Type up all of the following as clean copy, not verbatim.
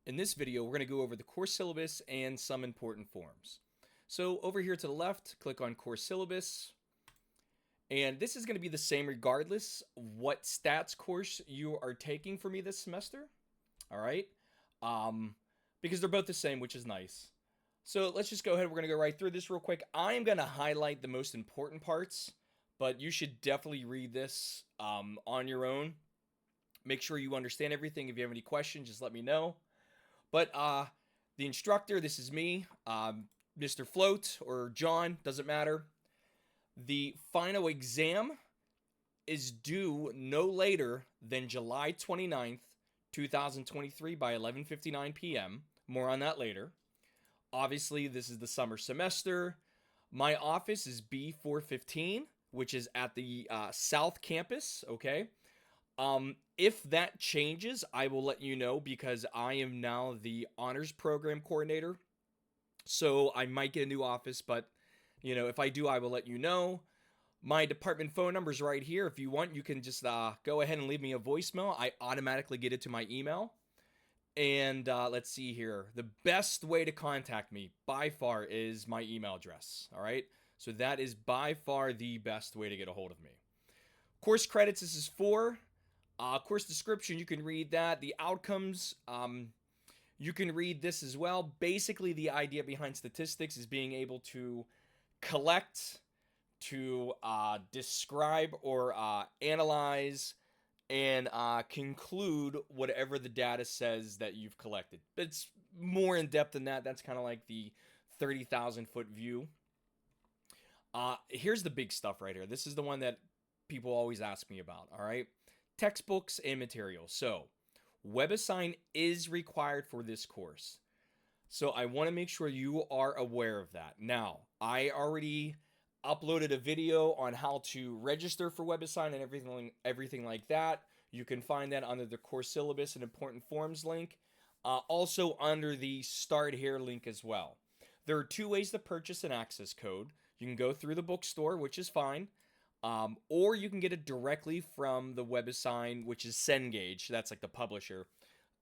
In this video, we're going to go over the course syllabus and some important forms. So over here to the left, click on course syllabus. And this is going to be the same regardless of what stats course you are taking for me this semester. All right. Because they're both the same, which is nice. So let's just go ahead. We're going to go right through this real quick. I'm going to highlight the most important parts, but you should definitely read this on your own. Make sure you understand everything. If you have any questions, just let me know. But the instructor, this is me, Mr. Float or John, doesn't matter. The final exam is due no later than July 29th, 2023 by 11:59 p.m. More on that later. Obviously, this is the summer semester. My office is B415, which is at the South Campus, okay? If that changes, I will let you know because I am now the honors program coordinator. So I might get a new office, but if I do, I will let you know. My department phone number is right here. If you want, you can just go ahead and leave me a voicemail. I automatically get it to my email. And let's see here. The best way to contact me by far is my email address. All right. So that is by far the best way to get a hold of me. Course credits, this is for. Course description, you can read that. The outcomes, you can read this as well. Basically, the idea behind statistics is being able to collect, to describe or analyze, and conclude whatever the data says that you've collected. It's more in depth than that. That's kind of like the 30,000 foot view. Here's the big stuff right here. This is the one that people always ask me about, all right? Textbooks and materials. So, WebAssign is required for this course. So, I want to make sure you are aware of that. Now, I already uploaded a video on how to register for WebAssign and everything like that. You can find that under the course syllabus and important forms link. Also under the Start Here link as well. There are two ways to purchase an access code. You can go through the bookstore, which is fine. Or you can get it directly from the WebAssign, which is Cengage. That's like the publisher.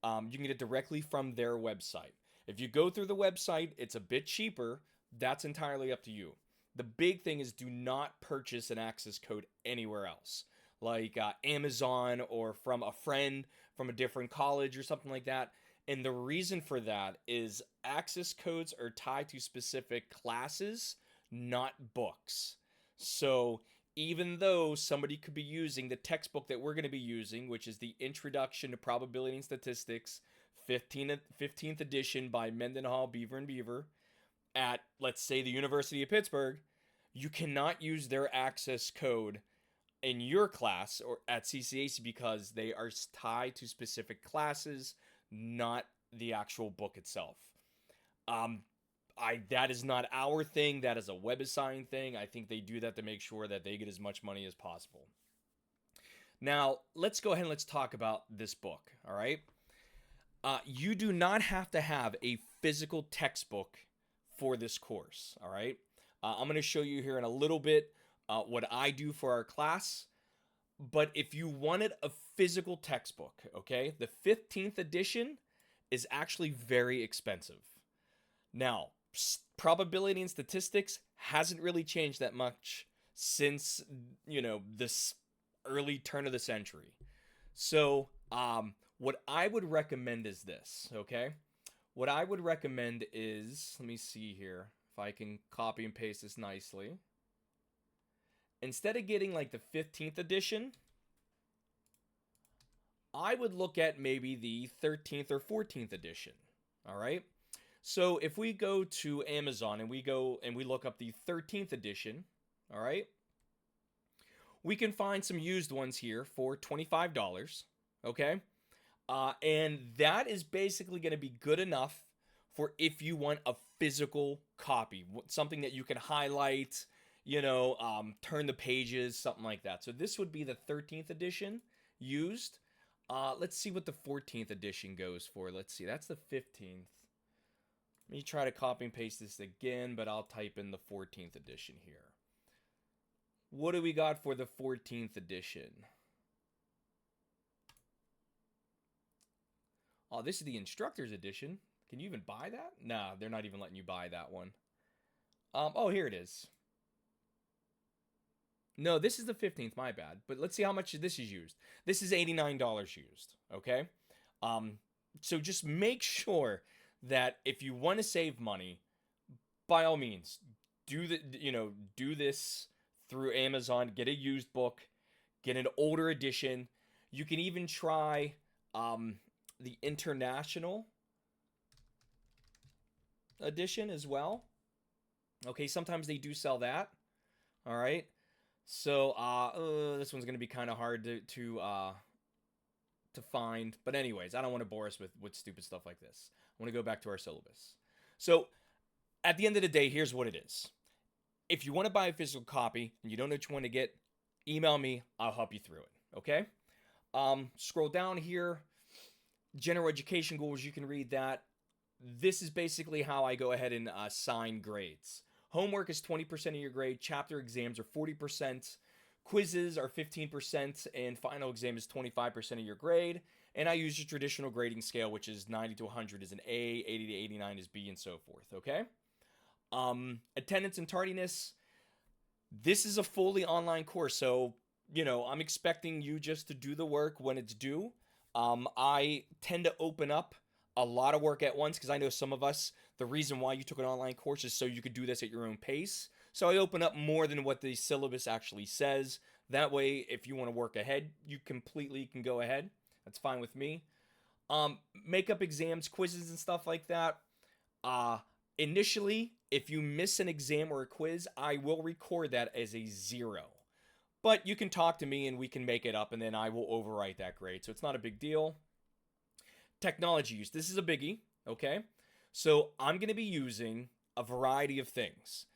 You can get it directly from their website. If you go through the website, it's a bit cheaper. That's entirely up to you. The big thing is do not purchase an access code anywhere else, like Amazon or from a friend from a different college or something like that. And the reason for that is access codes are tied to specific classes, not books. So even though somebody could be using the textbook that we're going to be using, which is the Introduction to Probability and Statistics, 15th edition by Mendenhall, Beaver and Beaver, at, let's say, the University of Pittsburgh, you cannot use their access code in your class or at CCAC because they are tied to specific classes, not the actual book itself. That is not our thing. That is a WebAssign thing. I think they do that to make sure that they get as much money as possible. Now, let's go ahead and let's talk about this book, all right? You do not have to have a physical textbook for this course, all right? I'm going to show you here in a little bit what I do for our class. But if you wanted a physical textbook, okay, the 15th edition is actually very expensive. Now, probability and statistics hasn't really changed that much since, this early turn of the century. So, what I would recommend is this, okay? What I would recommend is, let me see here if I can copy and paste this nicely. Instead of getting like the 15th edition, I would look at maybe the 13th or 14th edition, all right? So if we go to Amazon and we look up the 13th edition, all right, we can find some used ones here for $25, okay? And that is basically going to be good enough for if you want a physical copy, something that you can highlight, turn the pages, something like that. So this would be the 13th edition used. Let's see what the 14th edition goes for. Let's see, that's the 15th. Let me try to copy and paste this again, but I'll type in the 14th edition here. What do we got for the 14th edition? Oh, this is the instructor's edition. Can you even buy that? Nah, they're not even letting you buy that one. Oh, here it is. No, this is the 15th, my bad. But let's see how much this is used. This is $89 used, okay? Um, so just make sure that if you want to save money, by all means, do this through Amazon, get a used book, get an older edition. You can even try the international edition as well. Okay, sometimes they do sell that. All right. So this one's gonna be kind of hard to find. But anyways, I don't want to bore us with stupid stuff like this. I want to go back to our syllabus. So at the end of the day, here's what it is. If you want to buy a physical copy and you don't know which one to get, email me. I'll help you through it. Okay. Scroll down here. General education goals. You can read that. This is basically how I go ahead and assign grades. Homework is 20% of your grade. Chapter exams are 40%. Quizzes are 15%. And final exam is 25% of your grade. And I use your traditional grading scale, which is 90 to 100 is an A, 80 to 89 is B, and so forth. Okay? Attendance and tardiness. This is a fully online course. So, I'm expecting you just to do the work when it's due. I tend to open up a lot of work at once because I know some of us, the reason why you took an online course is so you could do this at your own pace. So I open up more than what the syllabus actually says. That way, if you want to work ahead, you completely can go ahead. That's fine with me. Makeup exams, quizzes, and stuff like that. Initially, if you miss an exam or a quiz, I will record that as a 0. But you can talk to me and we can make it up and then I will overwrite that grade. So it's not a big deal. Technology use. This is a biggie, okay? So I'm going to be using a variety of things.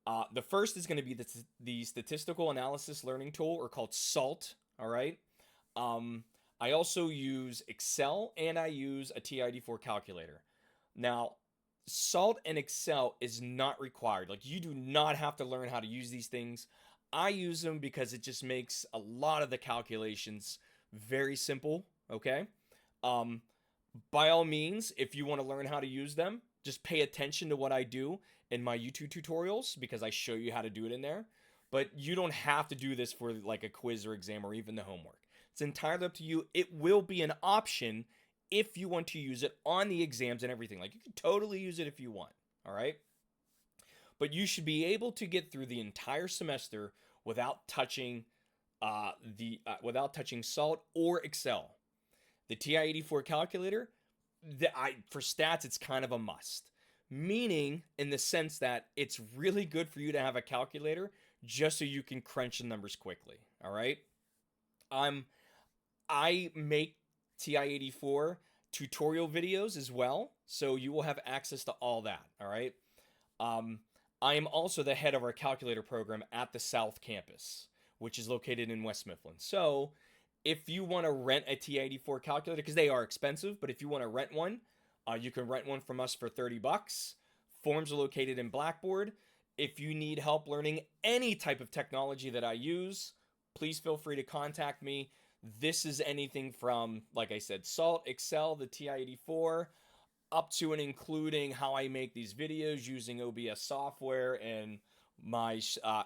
The first is going to be the Statistical Analysis Learning Tool, or called SALT, all right? I also use Excel, and I use a TI-84 calculator. Now, SALT and Excel is not required. Like, you do not have to learn how to use these things. I use them because it just makes a lot of the calculations very simple, okay? By all means, if you want to learn how to use them, just pay attention to what I do in my YouTube tutorials because I show you how to do it in there. But you don't have to do this for like a quiz or exam or even the homework. It's entirely up to you. It will be an option if you want to use it on the exams and everything. Like, you can totally use it if you want, all right? But you should be able to get through the entire semester without touching SALT or Excel. The TI-84 calculator, for stats, it's kind of a must. Meaning, in the sense that it's really good for you to have a calculator just so you can crunch the numbers quickly. All right. I make TI-84 tutorial videos as well, so you will have access to all that. All right. I am also the head of our calculator program at the South Campus, which is located in West Mifflin. So if you want to rent a TI-84 calculator, because they are expensive, but if you want to rent one, you can rent one from us for $30. Forms are located in Blackboard. If you need help learning any type of technology that I use, please feel free to contact me. This is anything from, like I said, SALT, Excel, the TI-84, up to and including how I make these videos using OBS software and my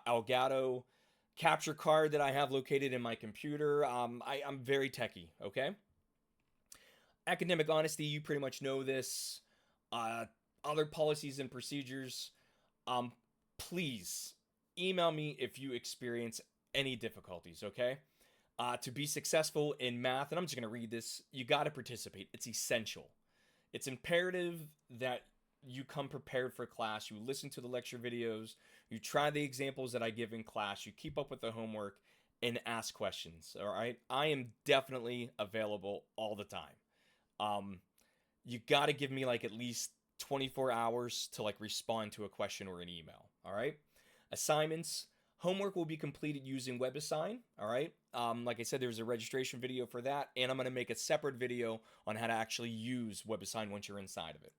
Elgato capture card that I have located in my computer. I'm very techie, okay? Academic honesty, you pretty much know this. Other policies and procedures, please email me if you experience any difficulties, okay? To be successful in math, and I'm just going to read this, you got to participate. It's essential. It's imperative that you come prepared for class. You listen to the lecture videos. You try the examples that I give in class. You keep up with the homework and ask questions, all right? I am definitely available all the time. You got to give me like at least 24 hours to like respond to a question or an email, all right? Assignments. Homework will be completed using WebAssign, all right? Like I said, there's a registration video for that, and I'm going to make a separate video on how to actually use WebAssign once you're inside of it.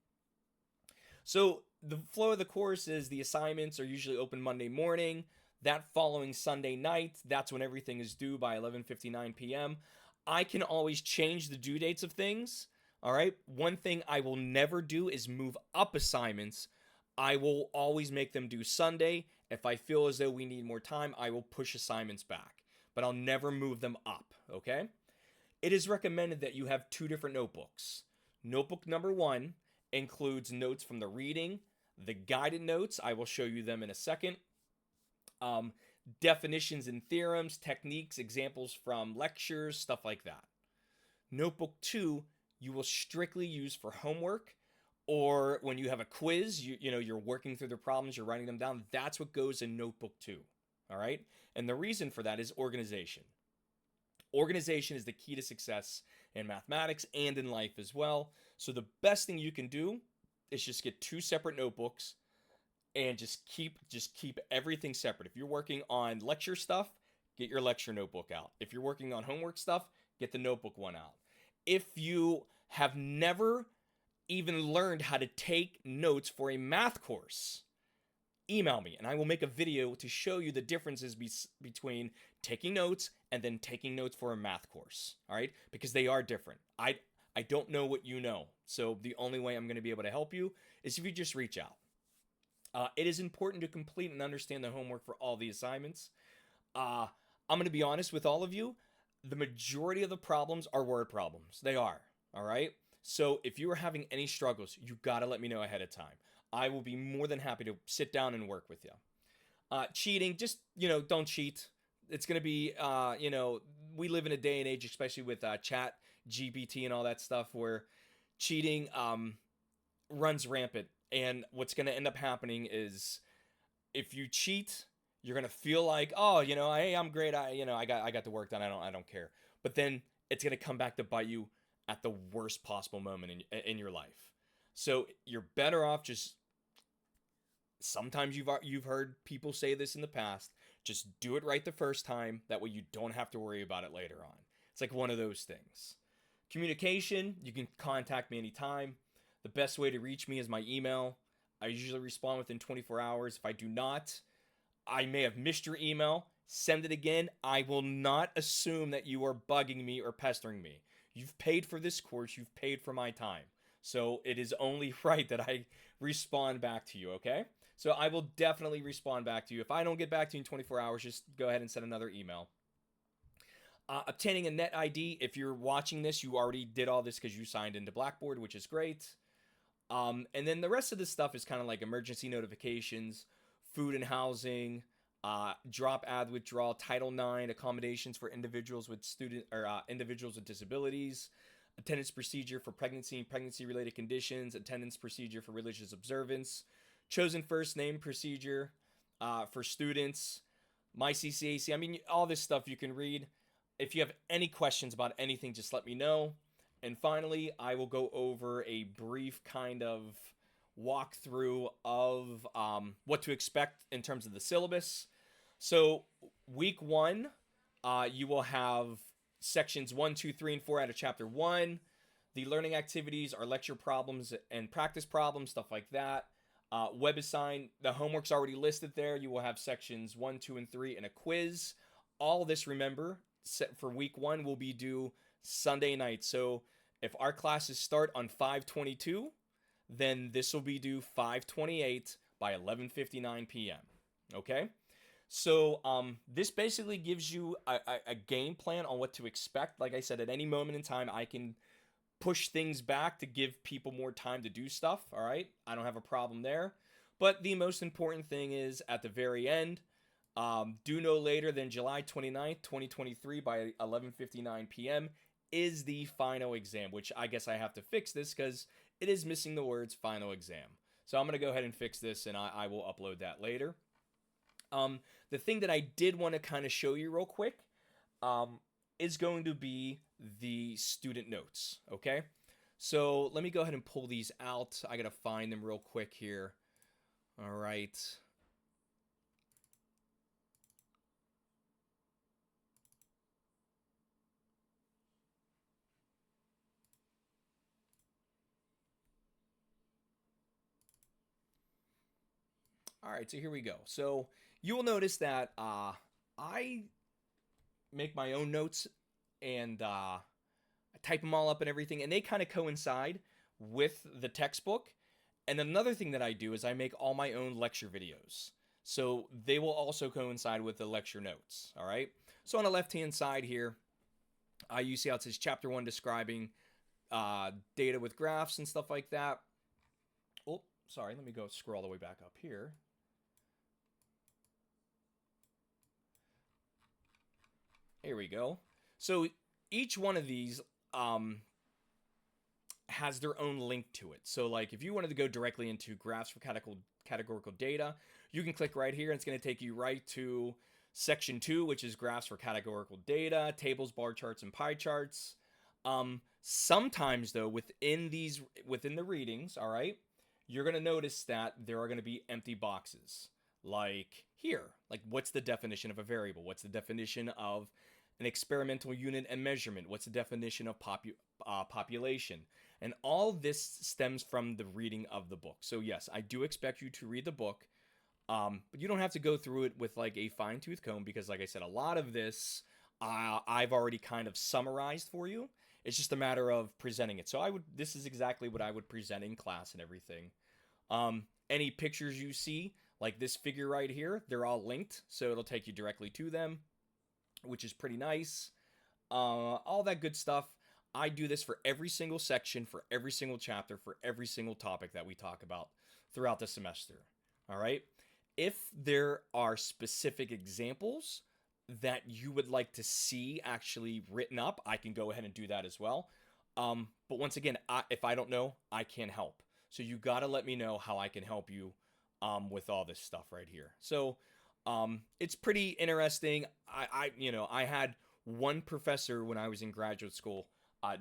So the flow of the course is the assignments are usually open Monday morning. That following Sunday night, that's when everything is due by 11:59 p.m. I can always change the due dates of things, All right. One thing I will never do is move up assignments. I will always make them do Sunday. If I feel as though we need more time, I will push assignments back, but I'll never move them up. Okay. It is recommended that you have two different notebooks. Notebook number one includes notes from the reading, the guided notes. I will show you them in a second. Um, Definitions and theorems, techniques, examples from lectures, stuff like that. Notebook 2, you will strictly use for homework or when you have a quiz, you're working through the problems, you're writing them down. That's what goes in Notebook 2. All right? And the reason for that is organization. Organization is the key to success in mathematics and in life as well. So the best thing you can do is just get two separate notebooks and just keep everything separate. If you're working on lecture stuff, get your lecture notebook out. If you're working on homework stuff, get the notebook one out. If you have never even learned how to take notes for a math course, email me and I will make a video to show you the differences between taking notes and then taking notes for a math course. All right? Because they are different. I don't know what you know. So the only way I'm going to be able to help you is if you just reach out. It is important to complete and understand the homework for all the assignments. I'm going to be honest with all of you. The majority of the problems are word problems. They are. All right? So if you are having any struggles, you got to let me know ahead of time. I will be more than happy to sit down and work with you. Cheating, just, don't cheat. It's going to be, we live in a day and age, especially with chat, GPT and all that stuff where cheating runs rampant. And what's going to end up happening is if you cheat, you're going to feel like, oh, hey, I'm great. I got the work done. I don't care. But then it's going to come back to bite you at the worst possible moment in your life. So you're better off just, sometimes you've heard people say this in the past, just do it right the first time. That way you don't have to worry about it later on. It's like one of those things. Communication, you can contact me anytime. The best way to reach me is my email. I usually respond within 24 hours. If I do not, I may have missed your email. Send it again. I will not assume that you are bugging me or pestering me. You've paid for this course. You've paid for my time. So it is only right that I respond back to you, okay? So I will definitely respond back to you. If I don't get back to you in 24 hours, just go ahead and send another email. Obtaining a net ID. If you're watching this, you already did all this because you signed into Blackboard, which is great. And then the rest of this stuff is kind of like emergency notifications, food and housing, drop add withdrawal, Title IX accommodations for individuals with individuals with disabilities, attendance procedure for pregnancy and pregnancy-related conditions, attendance procedure for religious observance, chosen first name procedure for students, my CCAC. I mean, all this stuff you can read. If you have any questions about anything, just let me know. And finally, I will go over a brief kind of walkthrough of what to expect in terms of the syllabus. So week 1, you will have sections 1, 2, 3, and 4 out of chapter 1. The learning activities are lecture problems and practice problems, stuff like that. Web assign, the homework's already listed there. You will have sections 1, 2, and 3 and a quiz. All this, remember, set for week 1 will be due Sunday night. So if our classes start on 5/22, then this will be due 5/28 by 11:59 p.m. Okay? So this basically gives you a game plan on what to expect. Like I said, at any moment in time, I can push things back to give people more time to do stuff. All right? I don't have a problem there. But the most important thing is at the very end, do no later than July 29th, 2023 by 11:59 p.m. is the final exam, which I guess I have to fix this because it is missing the words final exam. So I'm going to go ahead and fix this, and I will upload that later. The thing that I did want to kind of show you real quick is going to be the student notes, okay? So let me go ahead and pull these out. I got to find them real quick here. All right. All right, so here we go. So you will notice that I make my own notes, and I type them all up and everything, and they kind of coincide with the textbook. And another thing that I do is I make all my own lecture videos. So they will also coincide with the lecture notes, all right? So on the left-hand side here, you see how it says Chapter 1 describing data with graphs and stuff like that. Oh, sorry, let me go scroll all the way back up here. Here we go. So each one of these has their own link to it. So like if you wanted to go directly into graphs for categorical data, you can click right here and it's going to take you right to section 2, which is graphs for categorical data, tables, bar charts, and pie charts. Sometimes though, within the readings, all right, you're going to notice that there are going to be empty boxes. Like here, like what's the definition of a variable? What's the definition of an experimental unit and measurement? What's the definition of population? And all this stems from the reading of the book. So yes, I do expect you to read the book, but you don't have to go through it with like a fine-tooth comb because like I said, a lot of this I've already kind of summarized for you. It's just a matter of presenting it. So this is exactly what I would present in class and everything. Any pictures you see, like this figure right here, they're all linked, so it'll take you directly to them, which is pretty nice. All that good stuff. I do this for every single section, for every single chapter, for every single topic that we talk about throughout the semester. All right? If there are specific examples that you would like to see actually written up, I can go ahead and do that as well. But once again, if I don't know, I can't help. So you got to let me know how I can help you with all this stuff right here. So it's pretty interesting. I had one professor when I was in graduate school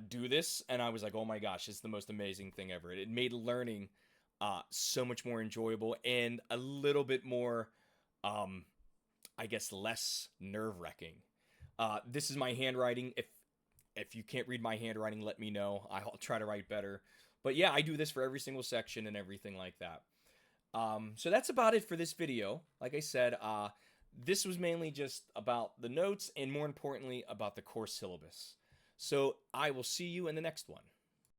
do this, and I was like, oh my gosh, it's the most amazing thing ever. It made learning so much more enjoyable and a little bit more, I guess, less nerve-wracking. This is my handwriting. If you can't read my handwriting, let me know. I'll try to write better. But yeah, I do this for every single section and everything like that. So that's about it for this video. Like I said, this was mainly just about the notes and more importantly about the course syllabus. So I will see you in the next one.